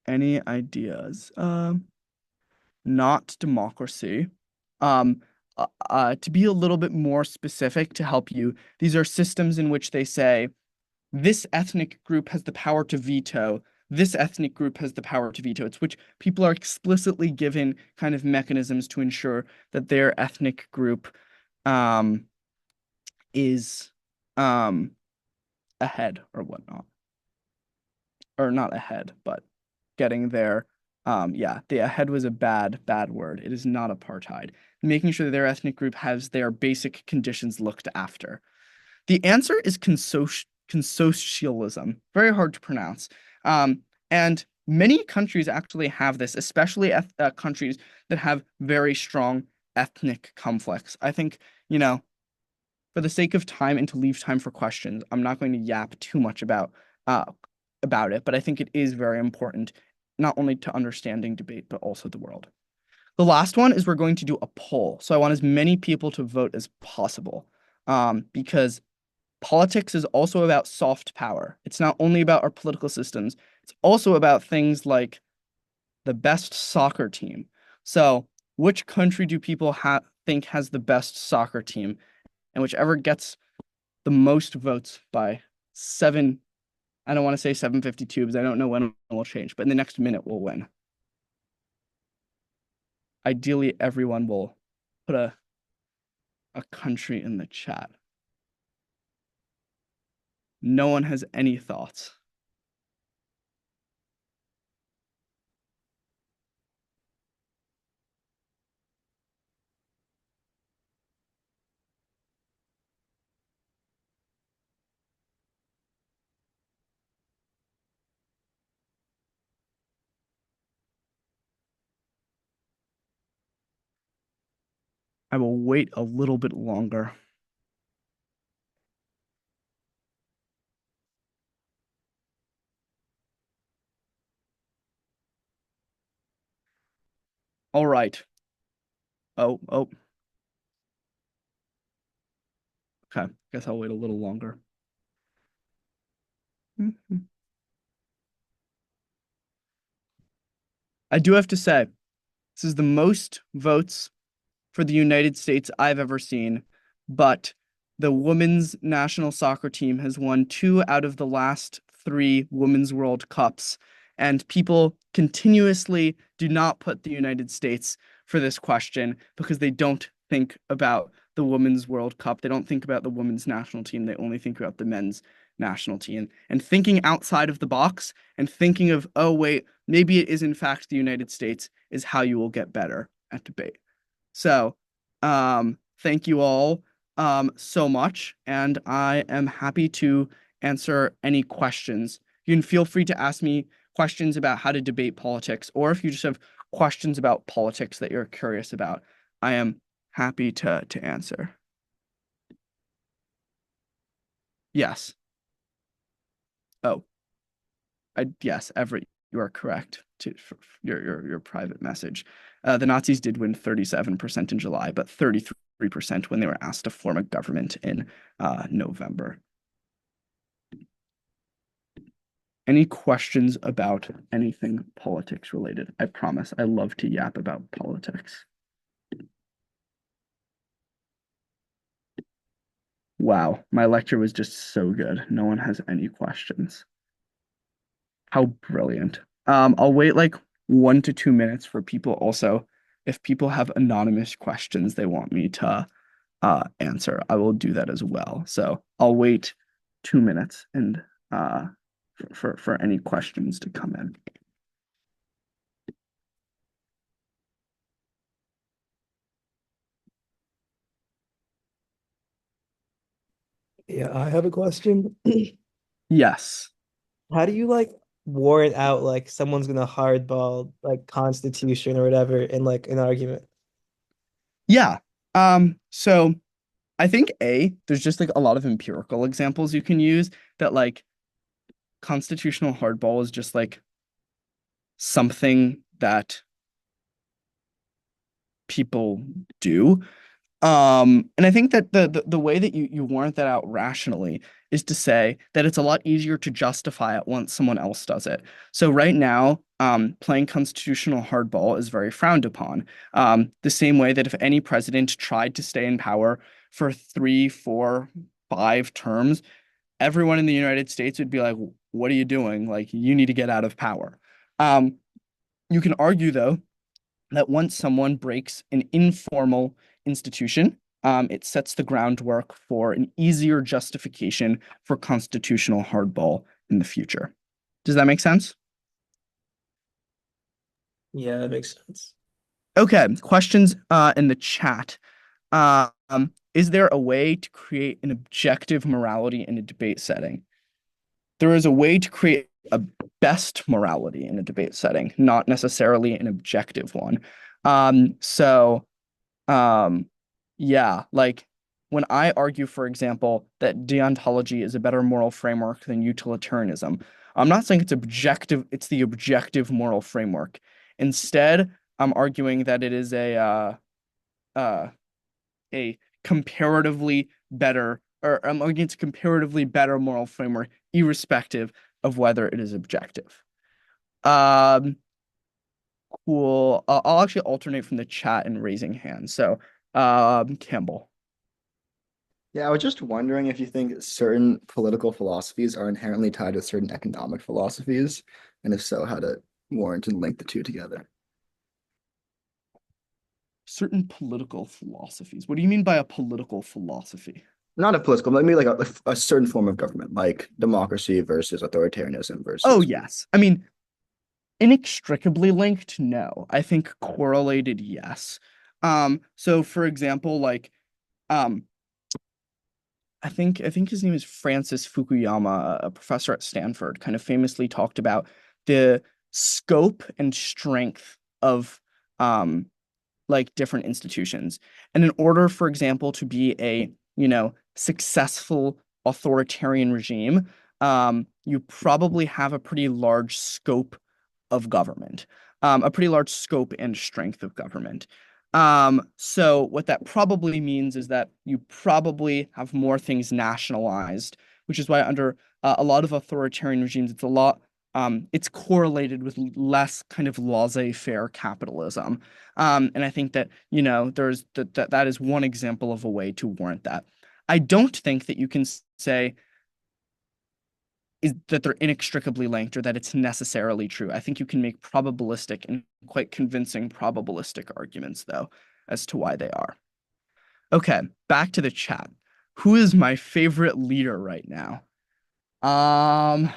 Any ideas? Not democracy. To be a little bit more specific to help you, these are systems in which they say this ethnic group has the power to veto, this ethnic group has the power to veto. It's which people are explicitly given kind of mechanisms to ensure that their ethnic group is ahead or whatnot. Or not ahead, but getting their Yeah, the ahead was a bad word. It is not apartheid. Making sure that their ethnic group has their basic conditions looked after. The answer is consocialism. Very hard to pronounce. And many countries actually have this, especially countries that have very strong ethnic conflicts. I think, you know, for the sake of time and to leave time for questions, I'm not going to yap too much uh, about it, but I think it is very important, not only to understanding debate, but also the world. The last one is we're going to do a poll. So I want as many people to vote as possible, because politics is also about soft power. It's not only about our political systems, it's also about things like the best soccer team. So, which country do people think has the best soccer team? And whichever gets the most votes by seven, I don't want to say 7:52 because I don't know when it will change, but in the next minute will win. Ideally, everyone will put a country in the chat. No one has any thoughts. I will wait a little bit longer. All right. Oh. Okay. Guess I'll wait a little longer. I do have to say, this is the most votes for the United States I've ever seen, but the women's national soccer team has won two out of the last three Women's World Cups, and people continuously do not put the United States for this question because they don't think about the Women's World Cup. They don't think about the women's national team. They only think about the men's national team. And thinking outside of the box and thinking of, oh, wait, maybe it is in fact the United States is how you will get better at debate. So, thank you all so much, and I am happy to answer any questions. You can feel free to ask me questions about how to debate politics, or if you just have questions about politics that you're curious about, I am happy to answer. Yes. Oh, yes, you are correct for your private message. The Nazis did win 37% in July, but 33% when they were asked to form a government in November. Any questions about anything politics related? I promise I love to yap about politics. Wow, my lecture was just so good. No one has any questions. How brilliant. I'll wait like 1 to 2 minutes for people also. If people have anonymous questions they want me to answer, I will do that as well. So I'll wait 2 minutes and for any questions to come in. Yeah, I have a question. Yes. How do you like warrant out like someone's gonna hardball like Constitution or whatever in like an argument? Yeah. So I think there's just like a lot of empirical examples you can use that like constitutional hardball is just like something that people do. And I think that the way that you warrant that out rationally is to say that it's a lot easier to justify it once someone else does it. So right now, playing constitutional hardball is very frowned upon. The same way that if any president tried to stay in power for 3, 4, 5 terms, everyone in the United States would be like, "What are you doing? Like, you need to get out of power." Um, you can argue though that once someone breaks an informal institution, it sets the groundwork for an easier justification for constitutional hardball in the future. Does that make sense? Yeah, that makes sense. Okay, questions in the chat. Is there a way to create an objective morality in a debate setting? There is a way to create a best morality in a debate setting, not necessarily an objective one. So um, yeah, like when I argue, for example, that deontology is a better moral framework than utilitarianism, I'm not saying it's objective, it's the objective moral framework. Instead, I'm arguing that it is uh, a comparatively better, or I'm arguing it's a comparatively better moral framework, irrespective of whether it is objective. Um, cool. I'll actually alternate from the chat and raising hands. So, Campbell. Yeah, I was just wondering if you think certain political philosophies are inherently tied to certain economic philosophies, and if so, how to warrant and link the two together. Certain political philosophies. What do you mean by a political philosophy? Not a political, but maybe like a certain form of government, like democracy versus authoritarianism Oh, versus. yes. I mean, inextricably linked, no. I think correlated, yes. So for example, like, um, I think his name is Francis Fukuyama, a professor at Stanford, kind of famously talked about the scope and strength of like different institutions. And in order, for example, to be a, successful authoritarian regime, you probably have a pretty large scope of government, a pretty large scope and strength of government. So what that probably means is that you probably have more things nationalized, which is why under a lot of authoritarian regimes, it's correlated with less kind of laissez-faire capitalism. And I think that, there's that is one example of a way to warrant that. I don't think that you can say is that they're inextricably linked or that it's necessarily true. I think you can make probabilistic and quite convincing probabilistic arguments, though, as to why they are. Okay, back to the chat. Who is my favorite leader right now? Um,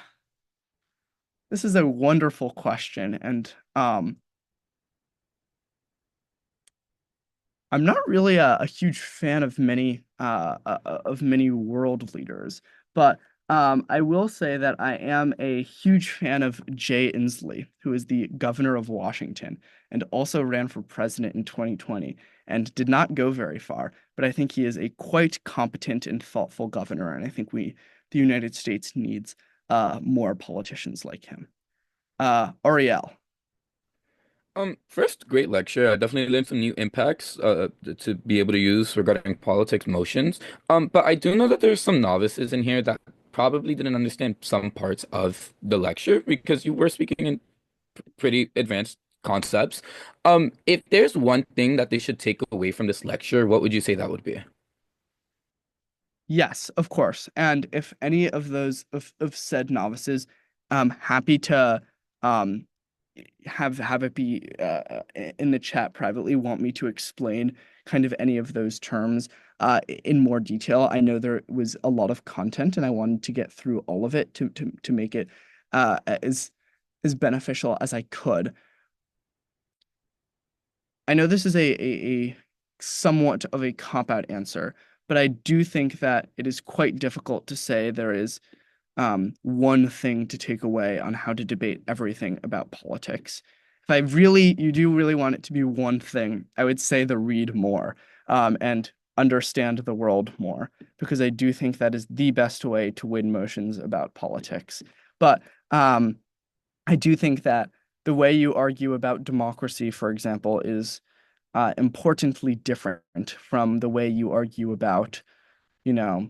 this is a wonderful question, and I'm not really a huge fan of many world leaders, but I will say that I am a huge fan of Jay Inslee, who is the governor of Washington and also ran for president in 2020 and did not go very far. But I think he is a quite competent and thoughtful governor, and I think the United States, needs more politicians like him. Ariel. First, great lecture. I definitely learned some new impacts to be able to use regarding politics motions. But I do know that there's some novices in here that probably didn't understand some parts of the lecture because you were speaking in pretty advanced concepts. If there's one thing that they should take away from this lecture, what would you say that would be? Yes, of course. And if any of those of said novices, happy to um have it be in the chat privately, want me to explain kind of any of those terms in more detail. I know there was a lot of content and I wanted to get through all of it to make it as beneficial as I could. I know this is a somewhat of a cop-out answer, but I do think that it is quite difficult to say there is one thing to take away on how to debate everything about politics. You do really want it to be one thing, I would say the read more and understand the world more, because I do think that is the best way to win motions about politics. But I do think that the way you argue about democracy, for example, is importantly different from the way you argue about, you know,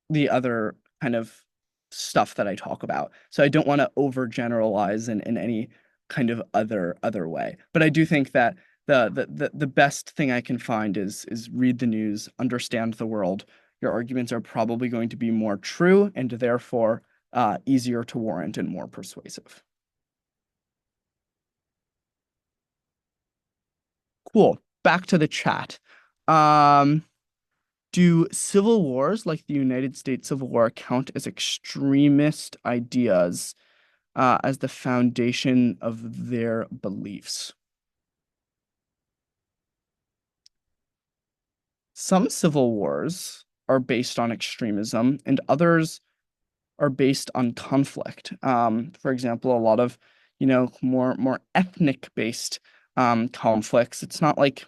the other kind of stuff that I talk about. So I don't want to overgeneralize in any kind of other way. But I do think that the best thing I can find is read the news, understand the world. Your arguments are probably going to be more true and therefore easier to warrant and more persuasive. Cool. Back to the chat. Um, do civil wars like the United States Civil War count as extremist ideas? as the foundation of their beliefs. Some civil wars are based on extremism, and others are based on conflict. For example, a lot of, more ethnic based conflicts. It's not like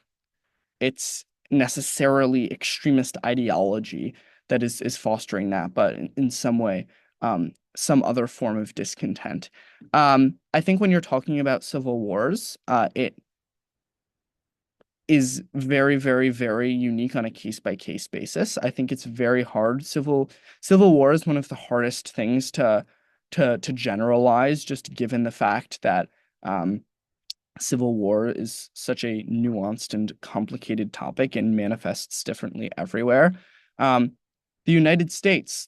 it's necessarily extremist ideology that is fostering that, but in some way, some other form of discontent. I think when you're talking about civil wars, it is very, very, very unique on a case by case basis. I think it's very hard. Civil war is one of the hardest things to generalize, just given the fact that civil war is such a nuanced and complicated topic and manifests differently everywhere. The United States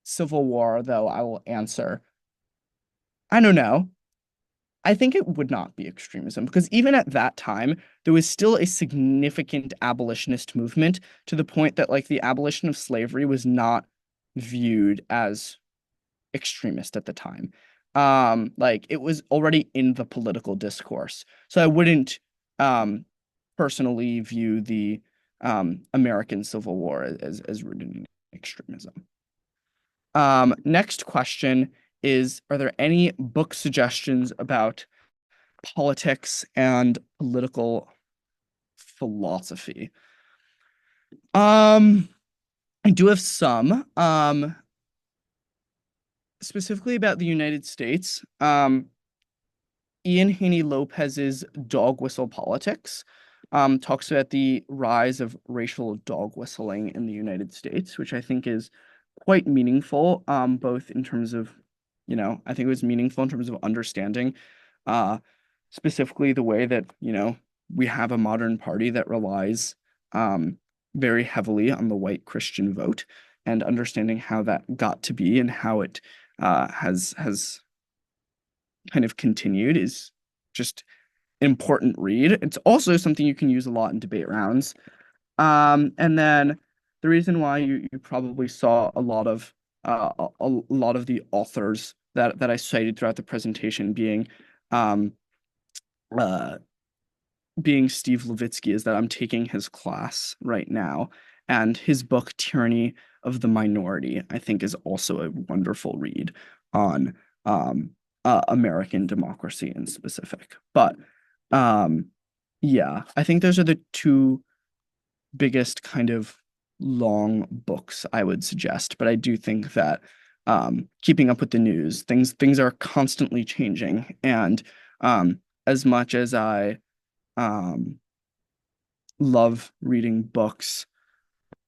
Civil War, though, I will answer. I don't know. I think it would not be extremism because even at that time, there was still a significant abolitionist movement to the point that, like, the abolition of slavery was not viewed as extremist at the time. Like, it was already in the political discourse. So I wouldn't personally view the American Civil War as rooted in extremism. Next question is, are there any book suggestions about politics and political philosophy? I do have some, specifically about the United States. Ian Haney Lopez's Dog Whistle Politics talks about the rise of racial dog whistling in the United States, which I think is quite meaningful, both in terms of, I think it was meaningful in terms of understanding specifically the way that, we have a modern party that relies very heavily on the white Christian vote and understanding how that got to be and how it has kind of continued is just an important read. It's also something you can use a lot in debate rounds. And then the reason why you probably saw a lot of the authors that I cited throughout the presentation um, uh, being Steve Levitsky is that I'm taking his class right now, and his book Tyranny of the Minority I think is also a wonderful read on American democracy in specific. But yeah, I think those are the two biggest kind of long books I would suggest. But I do think that keeping up with the news, things are constantly changing, and as much as I love reading books,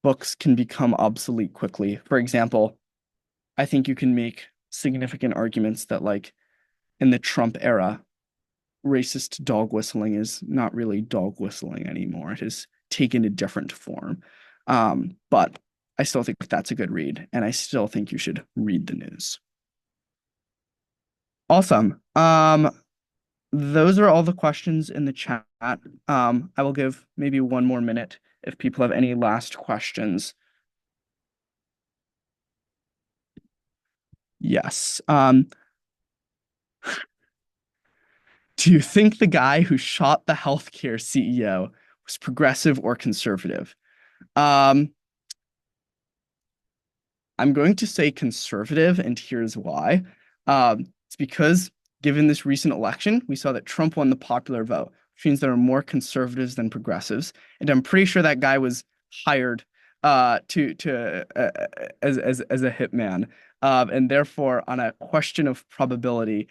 books can become obsolete quickly. For example, I think you can make significant arguments that, like, in the Trump era, racist dog whistling is not really dog whistling anymore. It has taken a different form. But I still think that's a good read, and I still think you should read the news. Awesome. Those are all the questions in the chat. I will give maybe one more minute if people have any last questions. Yes. Do you think the guy who shot the healthcare CEO was progressive or conservative? I'm going to say conservative, and here's why. It's because given this recent election, we saw that Trump won the popular vote, which means there are more conservatives than progressives, and I'm pretty sure that guy was hired to as a hitman, and therefore on a question of probability,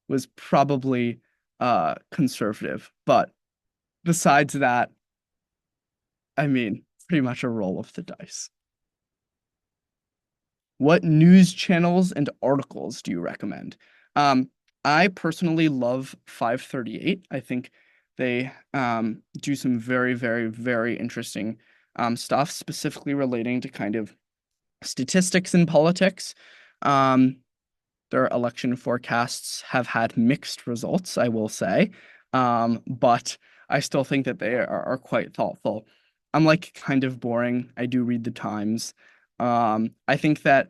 was probably conservative. But besides that, I mean, pretty much a roll of the dice. What news channels and articles do you recommend? I personally love 538. I think they do some very, very, very interesting stuff, specifically relating to kind of statistics in politics. Their election forecasts have had mixed results, I will say, but I still think that they are quite thoughtful. I'm, like, kind of boring. I do read the Times. I think that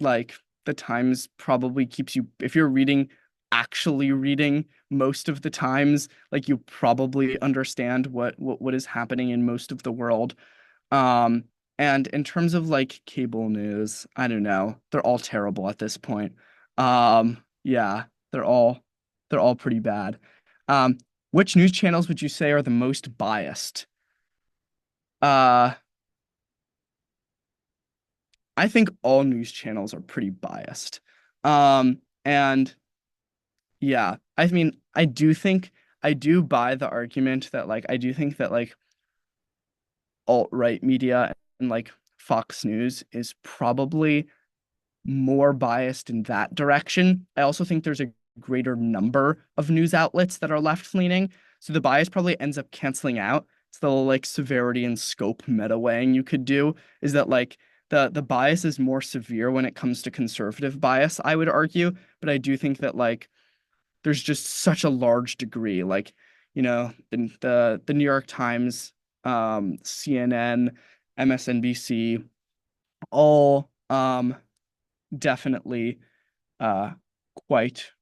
like the Times probably keeps you, if you're actually reading most of the Times, like you probably understand what is happening in most of the world. Um, and in terms of like cable news, I don't know. They're all terrible at this point. Yeah, they're all pretty bad. Um, which news channels would you say are the most biased? Uh, I think all news channels are pretty biased. And yeah, I mean, I do buy the argument that like I do think that like alt-right media and like Fox News is probably more biased in that direction. I also think there's a greater number of news outlets that are left-leaning, so the bias probably ends up canceling out. It's the like severity and scope meta weighing you could do is that like the bias is more severe when it comes to conservative bias, I would argue, but I do think that like there's just such a large degree like the New York Times, CNN, MSNBC, all definitely uh quite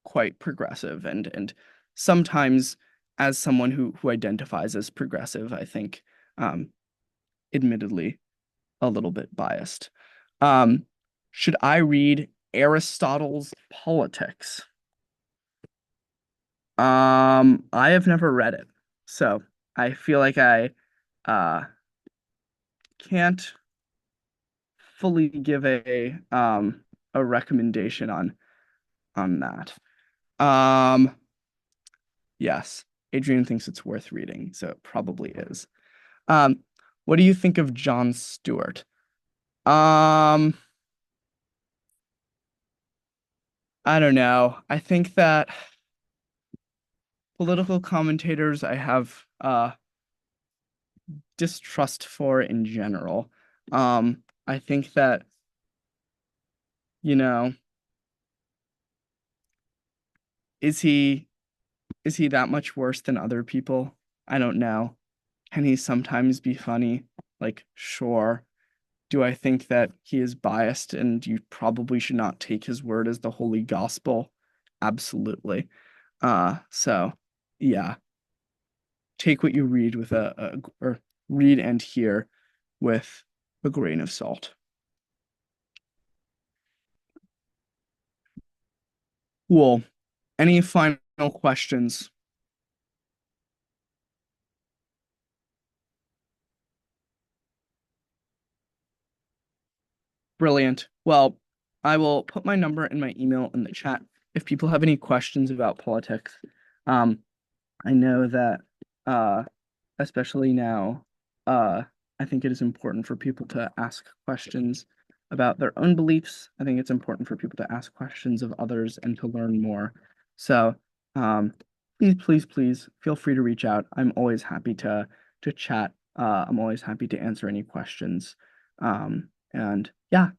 quite progressive and sometimes as someone who identifies as progressive, I think um admittedly a little bit biased. Um should I read Aristotle's Politics? I have never read it, so I feel like I uh can't fully give a recommendation on that. Um yes, Adrian thinks it's worth reading, so it probably is. Um what do you think of Jon Stewart? Um I don't know. I think that political commentators I have distrust for in general. I think that, you know, is he is he that much worse than other people? I don't know. Can he sometimes be funny? Like, sure. Do I think that he is biased and you probably should not take his word as the holy gospel? Absolutely. So yeah, take what you read with or read and hear with a grain of salt. Cool. Any final questions? Brilliant. Well, I will put my number and my email in the chat if people have any questions about politics. Um, I know that especially now, I think it is important for people to ask questions about their own beliefs. I think it's important for people to ask questions of others and to learn more. So, um, please feel free to reach out. I'm always happy to chat. I'm always happy to answer any questions. And yeah,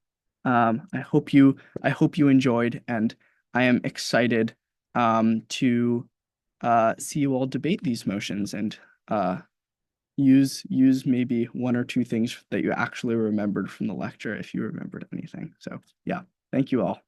I hope you enjoyed, and I am excited to see you all debate these motions and use maybe one or two things that you actually remembered from the lecture if you remembered anything. So yeah, thank you all.